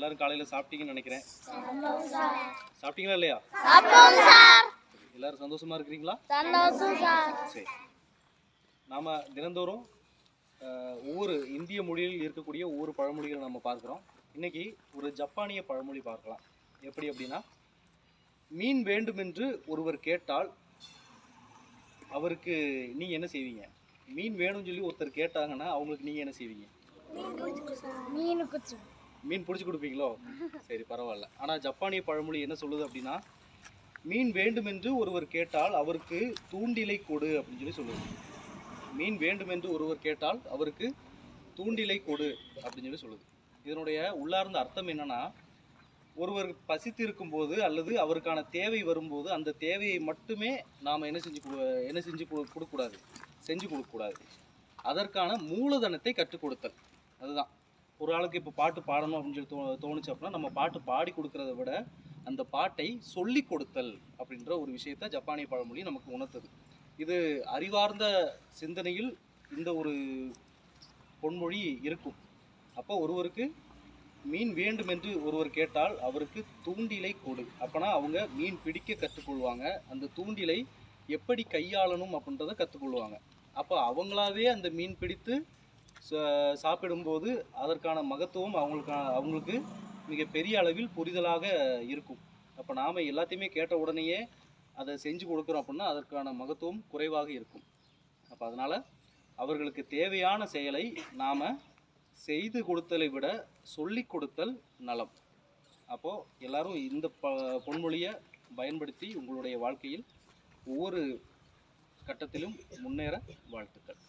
எல்லாரும் காலையில சாப்பிட்டீங்கன்னு நினைக்கிறேன். சாப்பிட்டீங்களா இல்லையா? எல்லாரும் சந்தோஷமா இருக்கிறீங்களா? சரி. நாம தினந்தோறும் ஒவ்வொரு இந்திய மொழியில் இருக்கக்கூடிய ஒவ்வொரு பழமொழிகளை நம்ம பார்க்கிறோம். இன்னைக்கு ஒரு ஜப்பானிய பழமொழி பார்க்கலாம். எப்படி அப்படின்னா, மீன் வேண்டுமென்று ஒருவர் கேட்டால் அவருக்கு நீங்க என்ன செய்வீங்க? மீன் வேணும்னு சொல்லி ஒருத்தர் கேட்டாங்கன்னா அவங்களுக்கு நீங்க என்ன செய்வீங்க? மீன் பிடிச்சி கொடுப்பீங்களோ? சரி, பரவாயில்ல. ஆனா ஜப்பானிய பழமொழி என்ன சொல்லுது அப்படின்னா, மீன் வேண்டுமென்று ஒருவர் கேட்டால் அவருக்கு தூண்டிலை கொடு அப்படின்னு சொல்லி சொல்லுது. மீன் வேண்டுமென்று ஒருவர் கேட்டால் அவருக்கு தூண்டிலை கொடு அப்படின்னு சொல்லி சொல்லுது. இதனுடைய உள்ளார்ந்த அர்த்தம் என்னன்னா, ஒருவர் பசித்து இருக்கும்போது அல்லது அவருக்கான தேவை வரும்போது அந்த தேவையை மட்டுமே நாம் என்ன செஞ்சு கொடுக்கக்கூடாது, செஞ்சு கொடுக்கக்கூடாது. அதற்கான மூலதனத்தை கற்றுக் கொடுத்தல். அதுதான் ஒரு ஆளுக்கு இப்போ பாட்டு பாடணும் அப்படின்னு சொல்லி தோணுச்சு அப்படின்னா நம்ம பாட்டு பாடி கொடுக்கறத விட அந்த பாட்டை சொல்லி கொடுத்தல் அப்படின்ற ஒரு விஷயத்த ஜப்பானிய பழமொழி நமக்கு உணர்த்துது. இது அறிவார்ந்த சிந்தனையில் இந்த ஒரு பொன்மொழி இருக்கும். அப்போ ஒருவருக்கு மீன் வேண்டும் என்று ஒருவர் கேட்டால் அவருக்கு தூண்டிலை கொடு. அப்போனா அவங்க மீன் பிடிக்க கற்றுக்கொள்வாங்க. அந்த தூண்டிலை எப்படி கையாளணும் அப்படின்றத கற்றுக்கொள்வாங்க. அப்போ அவங்களாவே அந்த மீன் பிடித்து சாப்பிடும்போது அதற்கான மகத்துவம் அவங்களுக்கு மிக பெரிய அளவில் புரிதலாக இருக்கும். அப்போ நாம் எல்லாத்தையுமே கேட்ட உடனேயே அதை செஞ்சு கொடுக்குறோம் அப்படின்னா அதற்கான மகத்துவம் குறைவாக இருக்கும். அப்போ அதனால் அவர்களுக்கு தேவையான செயலை நாம் செய்து கொடுத்தலை விட சொல்லி கொடுத்தல் நலம். அப்போது எல்லாரும் இந்த பொன்மொழியை பயன்படுத்தி உங்களுடைய வாழ்க்கையில் ஒவ்வொரு கட்டத்திலும் முன்னேற வாழ்த்துக்கள்.